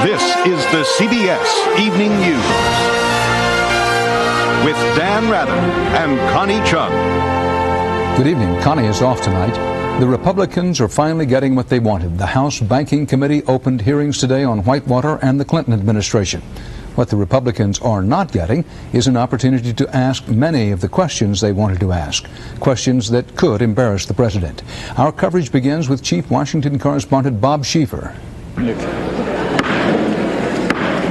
This is the CBS Evening News with Dan Rather and Connie Chung. Good evening. Connie is off tonight. The Republicans are finally getting what they wanted. The House Banking Committee opened hearings today on Whitewater and the Clinton administration. What the Republicans are not getting is an opportunity to ask many of the questions they wanted to ask, questions that could embarrass the president. Our coverage begins with Chief Washington correspondent Bob Schieffer.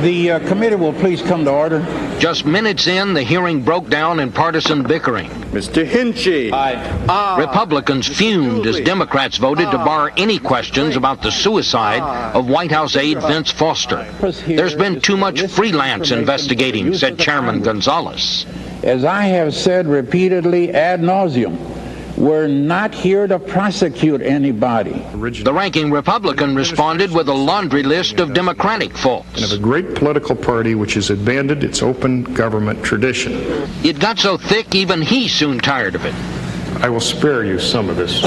The committee will please come to order. Just minutes in, the hearing broke down in partisan bickering. Mr. Hinchey. Aye. Republicans fumed as Democrats voted to bar any questions about the suicide of White House aide Vince Foster. There's been too much freelance investigating, said Chairman Gonzalez. As I have said repeatedly ad nauseum, we're not here to prosecute anybody. The ranking Republican responded with a laundry list of Democratic faults. And of a great political party which has abandoned its open government tradition. It got so thick, even he soon tired of it. I will spare you some of this.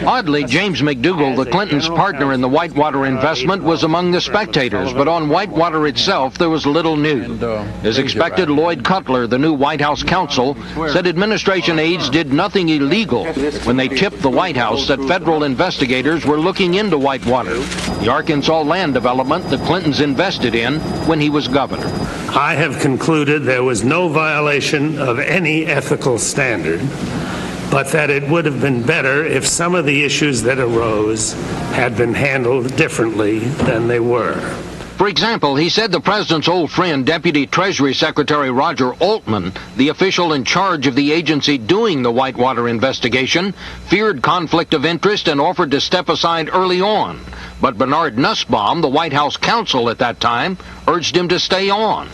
Oddly, James McDougal, the Clintons' partner in the Whitewater investment, was among the spectators, but on Whitewater itself there was little new. As expected, Lloyd Cutler, the new White House counsel, said administration aides did nothing illegal when they tipped the White House that federal investigators were looking into Whitewater, the Arkansas land development the Clintons invested in when he was governor. I have concluded there was no violation of any ethical standard, but that it would have been better if some of the issues that arose had been handled differently than they were. For example, he said the president's old friend, Deputy Treasury Secretary Roger Altman, the official in charge of the agency doing the Whitewater investigation, feared conflict of interest and offered to step aside early on. But Bernard Nussbaum, the White House counsel at that time, urged him to stay on.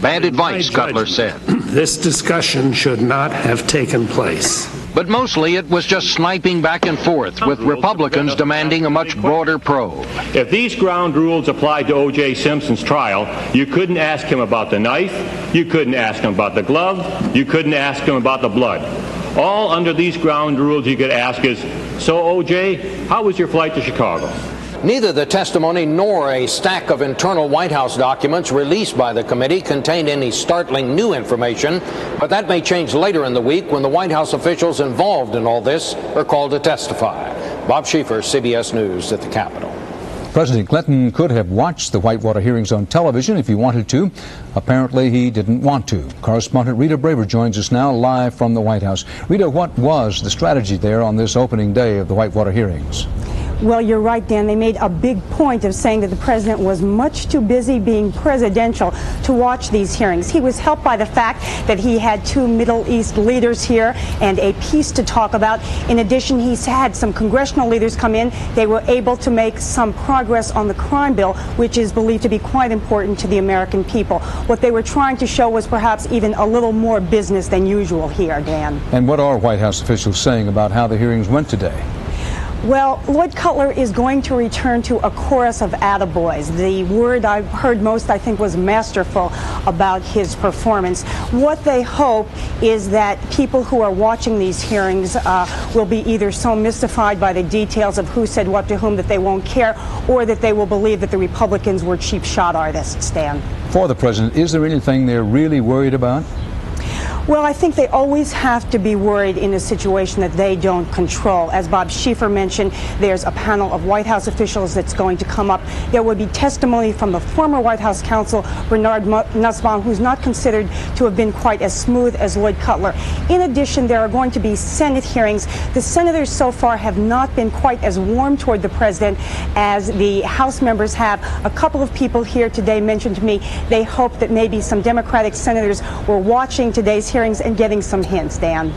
Bad advice, Cutler said. This discussion should not have taken place. But mostly it was just sniping back and forth, with Republicans demanding a much broader probe. If these ground rules applied to O.J. Simpson's trial, you couldn't ask him about the knife, you couldn't ask him about the glove, you couldn't ask him about the blood. All under these ground rules you could ask is, so O.J., how was your flight to Chicago? Neither the testimony nor a stack of internal White House documents released by the committee contained any startling new information, but that may change later in the week when the White House officials involved in all this are called to testify. Bob Schieffer, CBS News at the Capitol. President Clinton could have watched the Whitewater hearings on television if he wanted to. Apparently, he didn't want to. Correspondent Rita Braver joins us now live from the White House. Rita, what was the strategy there on this opening day of the Whitewater hearings? Well, you're right, Dan. They made a big point of saying that the president was much too busy being presidential to watch these hearings. He was helped by the fact that he had two Middle East leaders here and a peace to talk about. In addition, he's had some congressional leaders come in. They were able to make some progress on the crime bill, which is believed to be quite important to the American people. What they were trying to show was perhaps even a little more business than usual here, Dan. And what are White House officials saying about how the hearings went today? Well, Lloyd Cutler is going to return to a chorus of attaboys. The word I heard most, I think, was masterful about his performance. What they hope is that people who are watching these hearings will be either so mystified by the details of who said what to whom that they won't care, or that they will believe that the Republicans were cheap shot artists, Dan. For the president, is there anything they're really worried about? Well, I think they always have to be worried in a situation that they don't control. As Bob Schieffer mentioned, there's a panel of White House officials that's going to come up. There will be testimony from the former White House counsel, Bernard Nussbaum, who's not considered to have been quite as smooth as Lloyd Cutler. In addition, there are going to be Senate hearings. The senators so far have not been quite as warm toward the president as the House members have. A couple of people here today mentioned to me they hope that maybe some Democratic senators were watching today's hearings and getting some hints, Dan.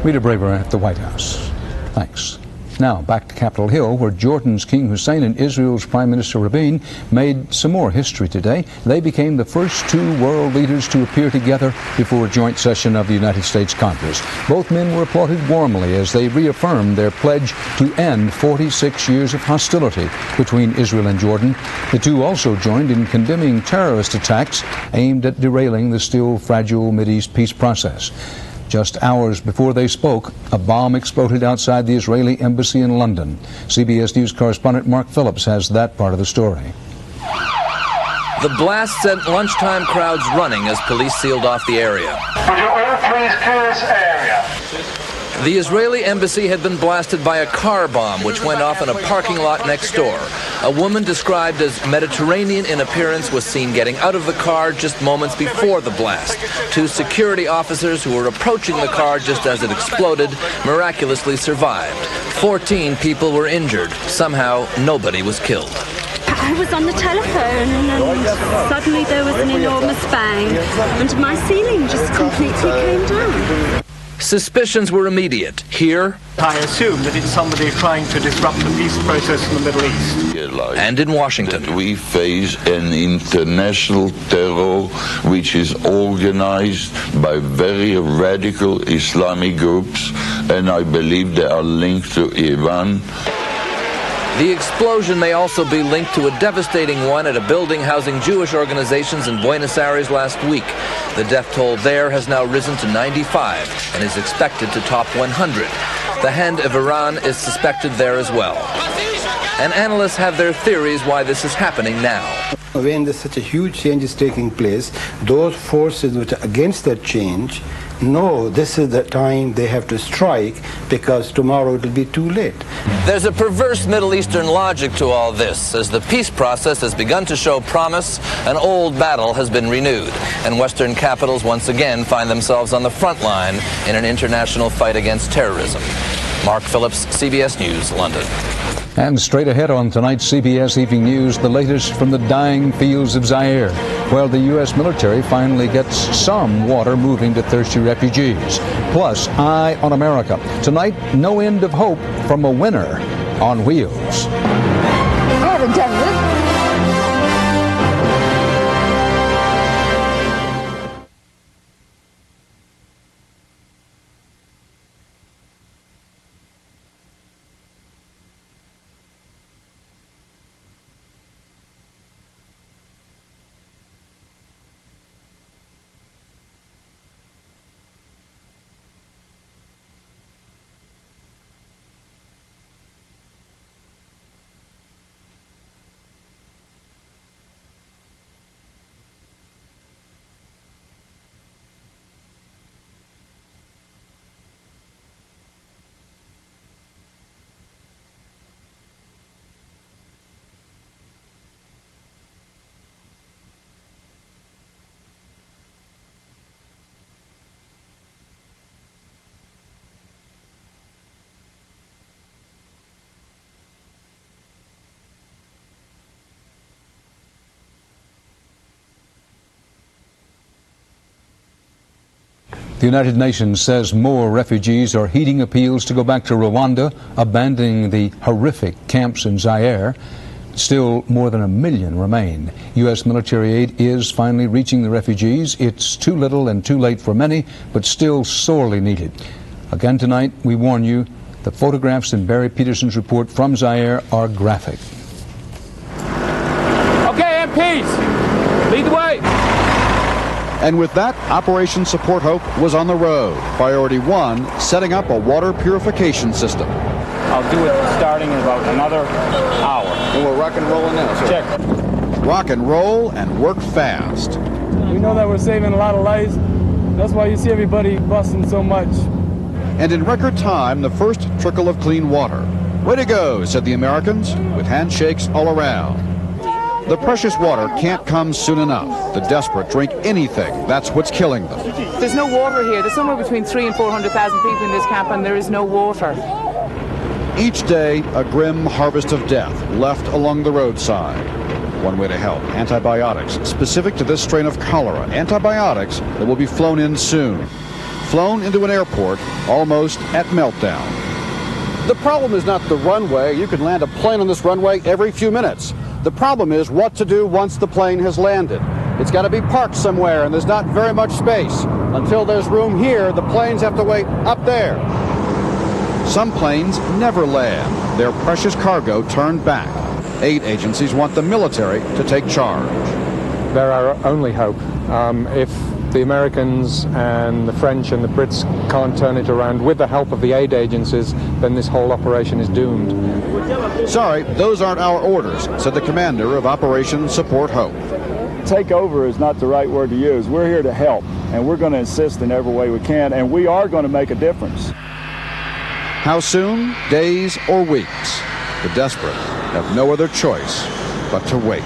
Rita Braver at the White House. Thanks. Now, back to Capitol Hill, where Jordan's King Hussein and Israel's Prime Minister Rabin made some more history today. They became the first two world leaders to appear together before a joint session of the United States Congress. Both men were applauded warmly as they reaffirmed their pledge to end 46 years of hostility between Israel and Jordan. The two also joined in condemning terrorist attacks aimed at derailing the still fragile Mideast peace process. Just hours before they spoke, a bomb exploded outside the Israeli embassy in London. CBS News correspondent Mark Phillips has that part of the story. The blast sent lunchtime crowds running as police sealed off the area. Would you all please clear this area? The Israeli embassy had been blasted by a car bomb which went off in a parking lot next door. A woman described as Mediterranean in appearance was seen getting out of the car just moments before the blast. 2 security officers who were approaching the car just as it exploded miraculously survived. 14 people were injured. Somehow, nobody was killed. I was on the telephone and suddenly there was an enormous bang and my ceiling just completely came down. Suspicions were immediate. Here, I assume that it's somebody trying to disrupt the peace process in the Middle East. And in Washington. That we face an international terror which is organized by very radical Islamic groups, and I believe they are linked to Iran. The explosion may also be linked to a devastating one at a building housing Jewish organizations in Buenos Aires last week. The death toll there has now risen to 95 and is expected to top 100. The hand of Iran is suspected there as well. And analysts have their theories why this is happening now. When there's such a huge change is taking place, those forces which are against that change know this is the time they have to strike because tomorrow it will be too late. There's a perverse Middle Eastern logic to all this. As the peace process has begun to show promise, an old battle has been renewed, and Western capitals once again find themselves on the front line in an international fight against terrorism. Mark Phillips, CBS News, London. And straight ahead on tonight's CBS Evening News, the latest from the dying fields of Zaire, where the U.S. military finally gets some water moving to thirsty refugees. Plus, Eye on America. Tonight, no end of hope from a winner on wheels. I haven't done this. The United Nations says more refugees are heeding appeals to go back to Rwanda, abandoning the horrific camps in Zaire. Still, more than 1 million remain. U.S. military aid is finally reaching the refugees. It's too little and too late for many, but still sorely needed. Again tonight, we warn you, the photographs in Barry Peterson's report from Zaire are graphic. Okay, MPs, lead the way. And with that, Operation Support Hope was on the road. Priority 1, setting up a water purification system. I'll do it starting in about another hour. And we're rock and rolling now, sir. Check. Rock and roll and work fast. We know that we're saving a lot of lives. That's why you see everybody busting so much. And in record time, the first trickle of clean water. Way to go, said the Americans, with handshakes all around. The precious water can't come soon enough. The desperate drink anything. That's what's killing them. There's no water here. There's somewhere between 300,000 and 400,000 people in this camp, and there is no water. Each day, a grim harvest of death left along the roadside. One way to help, antibiotics specific to this strain of cholera. Antibiotics that will be flown in soon. Flown into an airport almost at meltdown. The problem is not the runway. You can land a plane on this runway every few minutes. The problem is what to do once the plane has landed. It's got to be parked somewhere, and there's not very much space. Until there's room here, the planes have to wait up there. Some planes never land. Their precious cargo turned back. Aid agencies want the military to take charge. They're our only hope. If the Americans and the French and the Brits can't turn it around with the help of the aid agencies, then this whole operation is doomed. Sorry, those aren't our orders, said the commander of Operation Support Hope. take over is not the right word to use. We're here to help, and we're going to assist in every way we can, and we are going to make a difference. How soon? Days or weeks? The desperate have no other choice but to wait.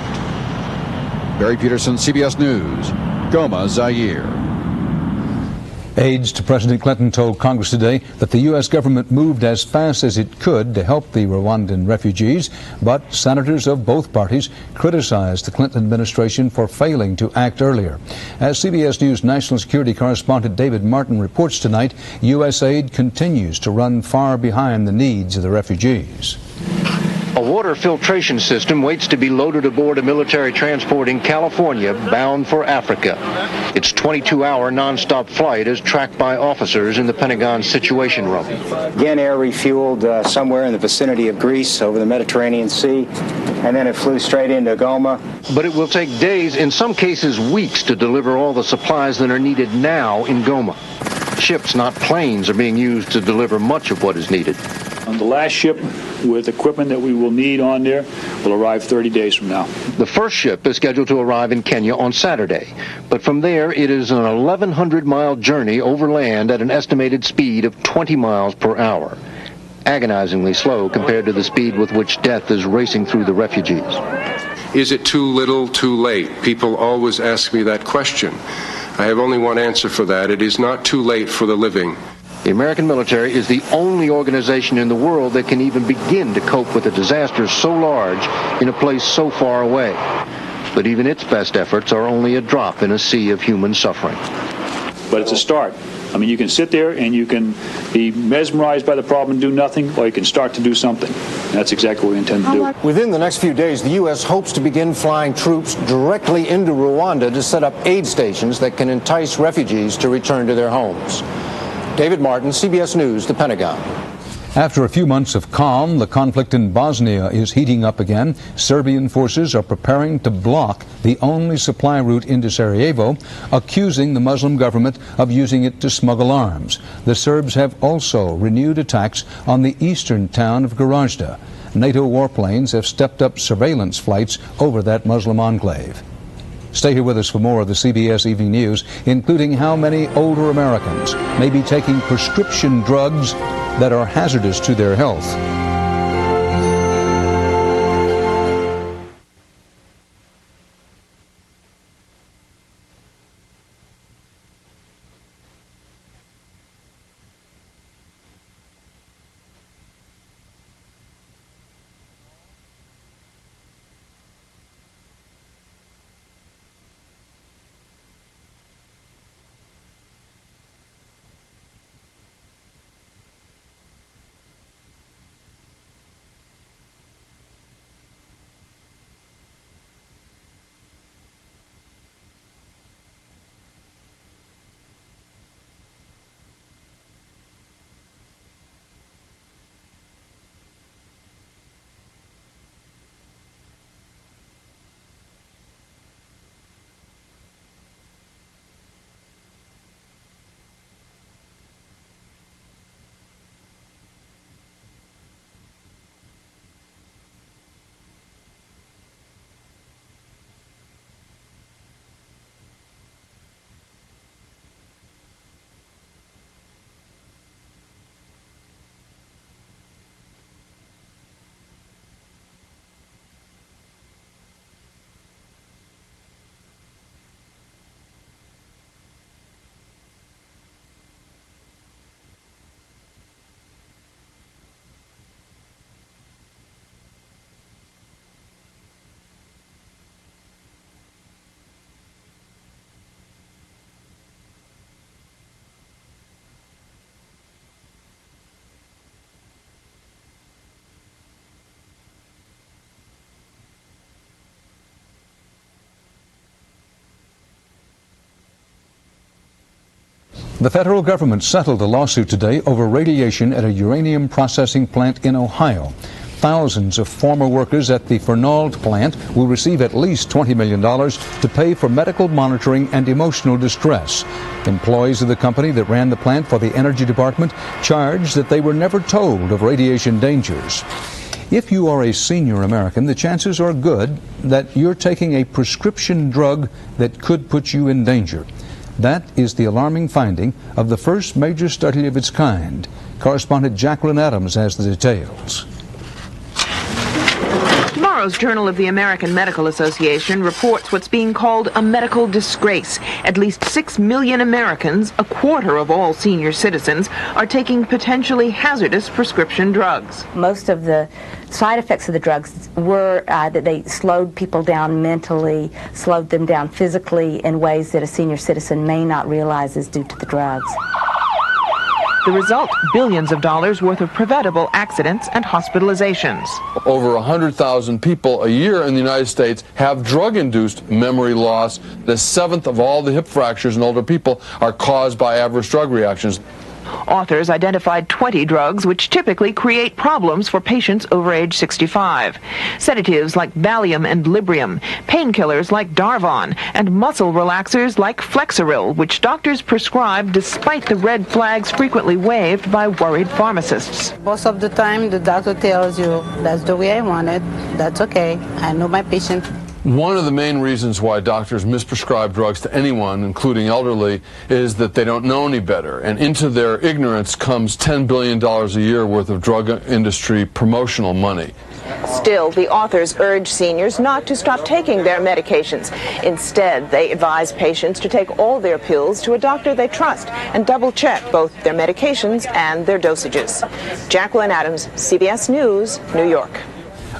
Barry Peterson, CBS News, Goma, Zaire. Aides to President Clinton told Congress today that the U.S. government moved as fast as it could to help the Rwandan refugees, but senators of both parties criticized the Clinton administration for failing to act earlier. As CBS News national security correspondent David Martin reports tonight, U.S. aid continues to run far behind the needs of the refugees. A water filtration system waits to be loaded aboard a military transport in California bound for Africa. Its 22-hour non-stop flight is tracked by officers in the Pentagon's Situation Room. Again, air refueled somewhere in the vicinity of Greece over the Mediterranean Sea, and then it flew straight into Goma. But it will take days, in some cases weeks, to deliver all the supplies that are needed now in Goma. Ships, not planes, are being used to deliver much of what is needed. On the last ship with equipment that we will need on there will arrive 30 days from now. The first ship is scheduled to arrive in Kenya on Saturday, but from there it is an 1,100-mile journey over land at an estimated speed of 20 miles per hour. Agonizingly slow compared to the speed with which death is racing through the refugees. Is it too little, too late? People always ask me that question. I have only one answer for that. It is not too late for the living. The American military is the only organization in the world that can even begin to cope with a disaster so large in a place so far away. But even its best efforts are only a drop in a sea of human suffering. But it's a start. I mean, you can sit there and you can be mesmerized by the problem and do nothing, or you can start to do something. That's exactly what we intend to do. Within the next few days, the U.S. hopes to begin flying troops directly into Rwanda to set up aid stations that can entice refugees to return to their homes. David Martin, CBS News, the Pentagon. After a few months of calm, the conflict in Bosnia is heating up again. Serbian forces are preparing to block the only supply route into Sarajevo, accusing the Muslim government of using it to smuggle arms. The Serbs have also renewed attacks on the eastern town of Gorazda. NATO warplanes have stepped up surveillance flights over that Muslim enclave. Stay here with us for more of the CBS Evening News, including how many older Americans may be taking prescription drugs that are hazardous to their health. The federal government settled a lawsuit today over radiation at a uranium processing plant in Ohio. Thousands of former workers at the Fernald plant will receive at least $20 million to pay for medical monitoring and emotional distress. Employees of the company that ran the plant for the Energy Department charged that they were never told of radiation dangers. If you are a senior American, the chances are good that you're taking a prescription drug that could put you in danger. That is the alarming finding of the first major study of its kind. Correspondent Jacqueline Adams has the details. Tomorrow's Journal of the American Medical Association reports what's being called a medical disgrace. At least 6 million Americans, a quarter of all senior citizens, are taking potentially hazardous prescription drugs. Most of the side effects of the drugs were that they slowed people down mentally, slowed them down physically in ways that a senior citizen may not realize is due to the drugs. The result, billions of dollars worth of preventable accidents and hospitalizations. Over 100,000 people a year in the United States have drug-induced memory loss. The 7th of all the hip fractures in older people are caused by adverse drug reactions. Authors identified 20 drugs which typically create problems for patients over age 65. Sedatives like Valium and Librium, painkillers like Darvon, and muscle relaxers like Flexeril, which doctors prescribe despite the red flags frequently waved by worried pharmacists. Most of the time, the doctor tells you, that's the way I want it, that's okay, I know my patient. One of the main reasons why doctors misprescribe drugs to anyone, including elderly, is that they don't know any better. And into their ignorance comes $10 billion a year worth of drug industry promotional money. Still, the authors urge seniors not to stop taking their medications. Instead, they advise patients to take all their pills to a doctor they trust and double-check both their medications and their dosages. Jacqueline Adams, CBS News, New York.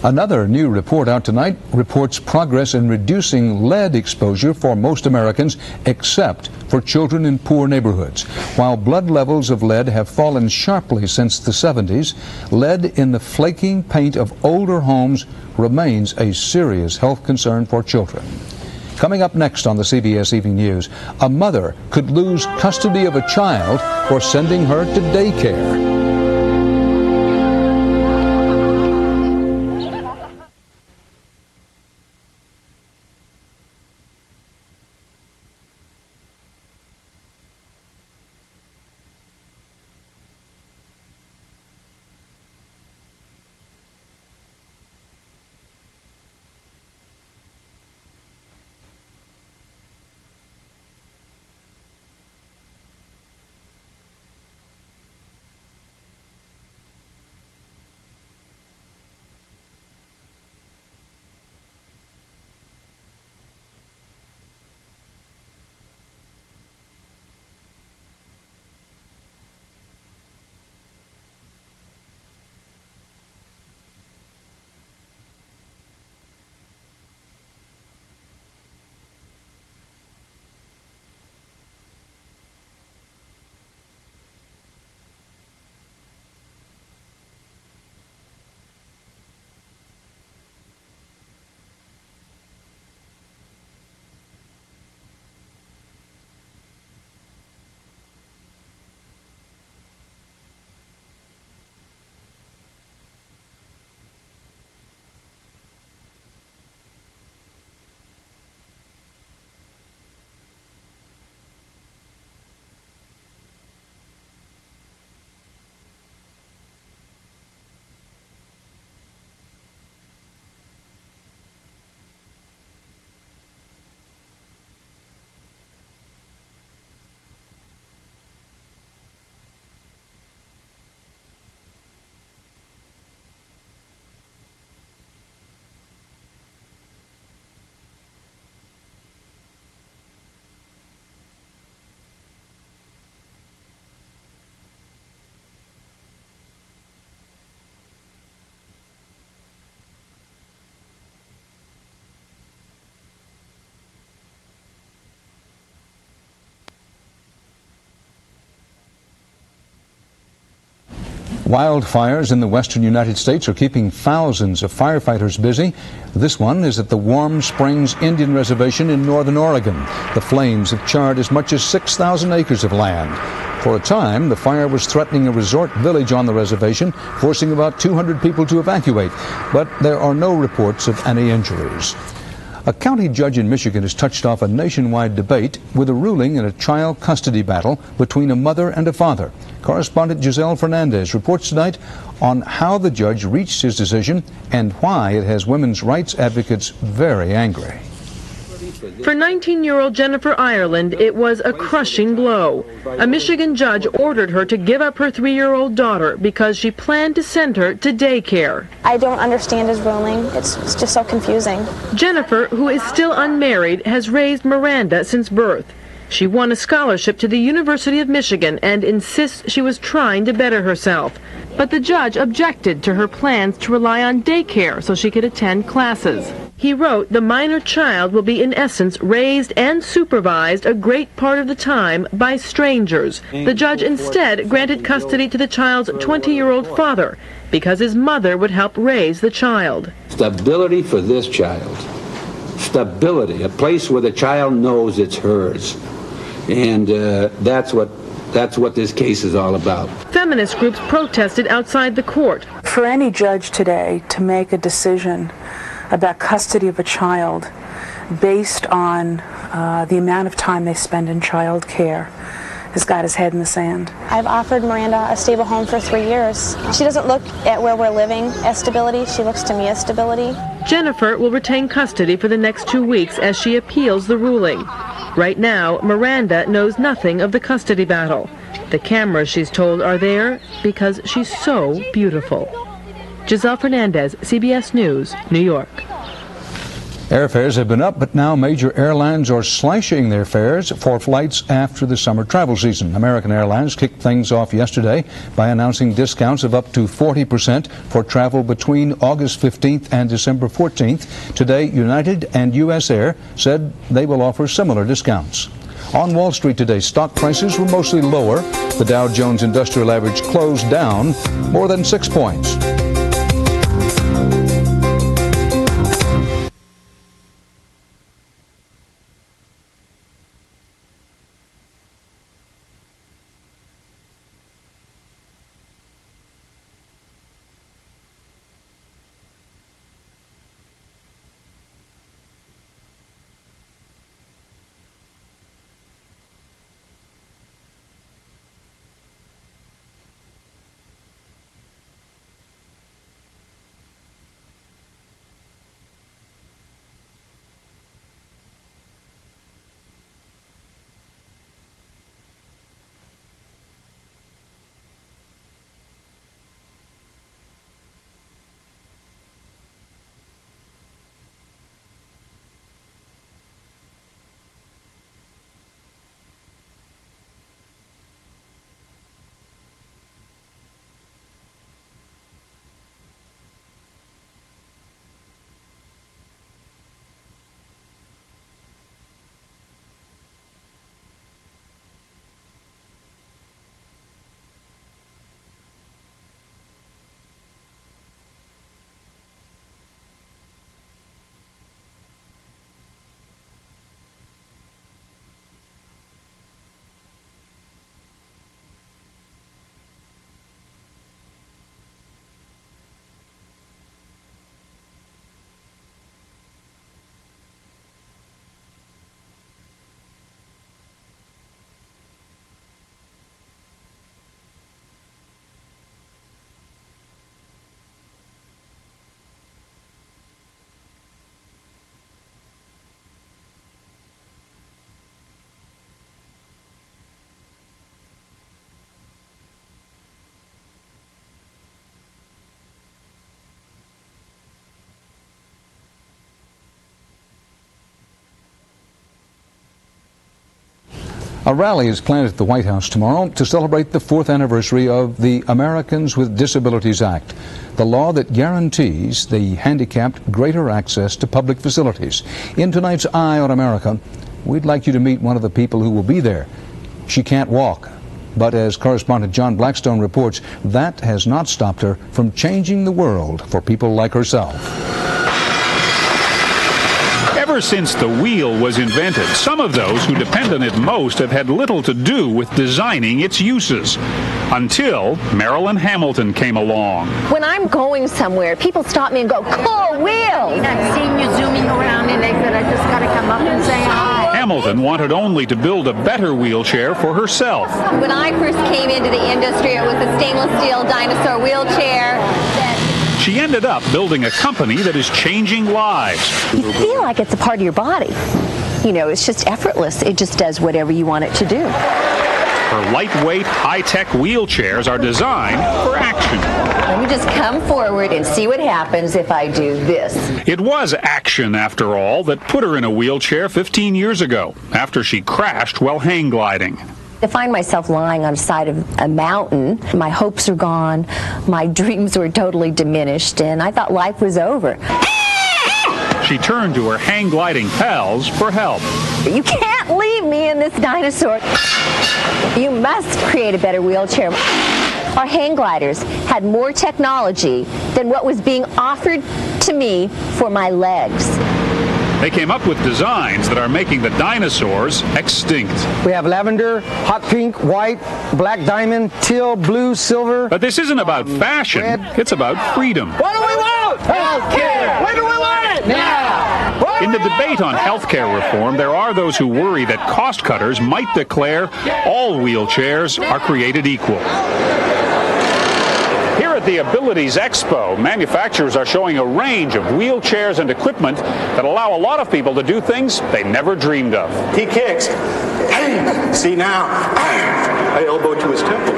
Another new report out tonight reports progress in reducing lead exposure for most Americans, except for children in poor neighborhoods. While blood levels of lead have fallen sharply since the 70s, lead in the flaking paint of older homes remains a serious health concern for children. Coming up next on the CBS Evening News, a mother could lose custody of a child for sending her to daycare. Wildfires in the western United States are keeping thousands of firefighters busy. This one is at the Warm Springs Indian Reservation in northern Oregon. The flames have charred as much as 6,000 acres of land. For a time, the fire was threatening a resort village on the reservation, forcing about 200 people to evacuate. But there are no reports of any injuries. A county judge in Michigan has touched off a nationwide debate with a ruling in a child custody battle between a mother and a father. Correspondent Giselle Fernandez reports tonight on how the judge reached his decision and why it has women's rights advocates very angry. For 19-year-old Jennifer Ireland, it was a crushing blow. A Michigan judge ordered her to give up her 3-year-old daughter because she planned to send her to daycare. I don't understand his ruling. It's just so confusing. Jennifer, who is still unmarried, has raised Miranda since birth. She won a scholarship to the University of Michigan and insists she was trying to better herself. But the judge objected to her plans to rely on daycare so she could attend classes. He wrote the minor child will be in essence raised and supervised a great part of the time by strangers. The judge instead granted custody to the child's 20-year-old father because his mother would help raise the child. Stability for this child. Stability, a place where the child knows it's hers. And that's what this case is all about. Feminist groups protested outside the court. For any judge today to make a decision about custody of a child based on the amount of time they spend in child care has got his head in the sand. I've offered Miranda a stable home for 3 years. She doesn't look at where we're living as stability. She looks to me as stability. Jennifer will retain custody for the next 2 weeks as she appeals the ruling. Right now, Miranda knows nothing of the custody battle. The cameras, she's told, are there because she's so beautiful. Giselle Fernandez, CBS News, New York. Airfares have been up, but now major airlines are slashing their fares for flights after the summer travel season. American Airlines kicked things off yesterday by announcing discounts of up to 40% for travel between August 15th and December 14th. Today, United and US Air said they will offer similar discounts. On Wall Street today, stock prices were mostly lower. The Dow Jones Industrial Average closed down more than 6 points. A rally is planned at the White House tomorrow to celebrate the 4th anniversary of the Americans with Disabilities Act, the law that guarantees the handicapped greater access to public facilities. In tonight's Eye on America, we'd like you to meet one of the people who will be there. She can't walk, but as correspondent John Blackstone reports, that has not stopped her from changing the world for people like herself. Ever since the wheel was invented, some of those who depend on it most have had little to do with designing its uses. Until Marilyn Hamilton came along. When I'm going somewhere, people stop me and go, "Cool wheel!" I've seen you zooming around and they said, "I just got to come up and say hi." Hamilton wanted only to build a better wheelchair for herself. When I first came into the industry, it was a stainless steel dinosaur wheelchair. She ended up building a company that is changing lives. You feel like it's a part of your body. You know, it's just effortless. It just does whatever you want it to do. Her lightweight, high-tech wheelchairs are designed for action. Let me just come forward and see what happens if I do this. It was action, after all, that put her in a wheelchair 15 years ago, after she crashed while hang gliding. To find myself lying on the side of a mountain, my hopes are gone, my dreams were totally diminished, and I thought life was over. She turned to her hang gliding pals for help. You can't leave me in this dinosaur. You must create a better wheelchair. Our hang gliders had more technology than what was being offered to me for my legs. They came up with designs that are making the dinosaurs extinct. We have lavender, hot pink, white, black diamond, teal, blue, silver. But this isn't about fashion. It's about freedom. What do we want? Healthcare! When do we want it? Now! In the debate on healthcare reform, there are those who worry that cost cutters might declare all wheelchairs are created equal. Here at the Abilities Expo, manufacturers are showing a range of wheelchairs and equipment that allow a lot of people to do things they never dreamed of. He kicks. See now, I elbow to his temple.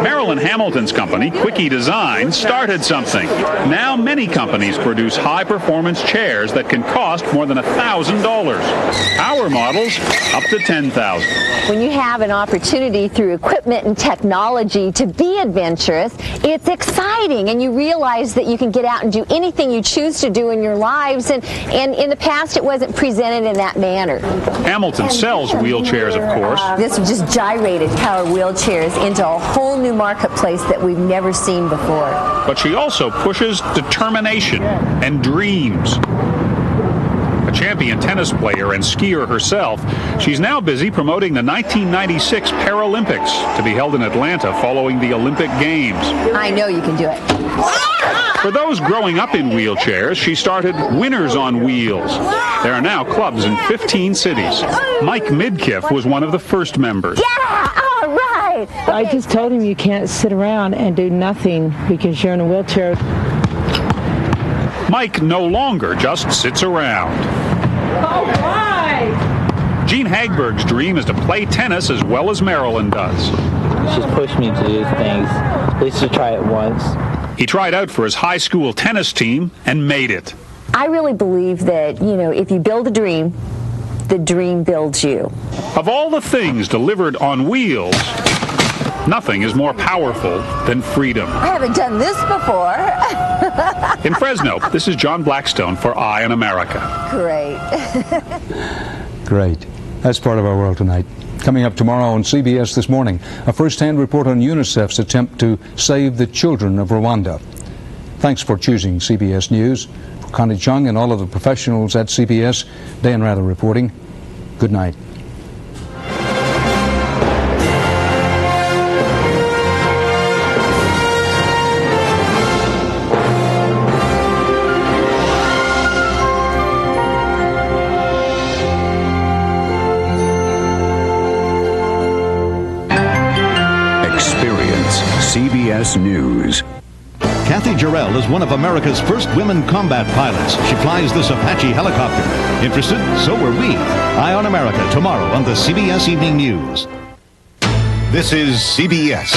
Marilyn Hamilton's company, Quickie Design, started something. Now many companies produce high-performance chairs that can cost more than $1,000. Our models up to $10,000. When you have an opportunity through equipment and technology to be adventurous, it's exciting, and you realize that you can get out and do anything you choose to do in your lives, and in the past it wasn't presented in that manner. Hamilton sells wheelchairs, of course. This just gyrated power wheelchairs into a whole new marketplace that we've never seen before. But she also pushes determination and dreams. A champion tennis player and skier herself, she's now busy promoting the 1996 Paralympics to be held in Atlanta following the Olympic Games. I know you can do it. For those growing up in wheelchairs, she started Winners on Wheels. There are now clubs in 15 cities. Mike Midkiff was one of the first members. Yeah, all right. Okay. I just told him you can't sit around and do nothing because you're in a wheelchair. Mike no longer just sits around. All right. Gene Hagberg's dream is to play tennis as well as Marilyn does. She's pushed me to do things, at least to try it once. He tried out for his high school tennis team and made it. I really believe that, if you build a dream, the dream builds you. Of all the things delivered on wheels, nothing is more powerful than freedom. I haven't done this before. In Fresno, this is John Blackstone for Eye on America. Great. Great. That's part of our world tonight. Coming up tomorrow on CBS This Morning, a first-hand report on UNICEF's attempt to save the children of Rwanda. Thanks for choosing CBS News. For Connie Chung and all of the professionals at CBS, Dan Rather reporting. Good night. CBS News. Kathy Jarrell is one of America's first women combat pilots. She flies this Apache helicopter. Interested? So are we. Eye on America tomorrow on the CBS Evening News. This is CBS.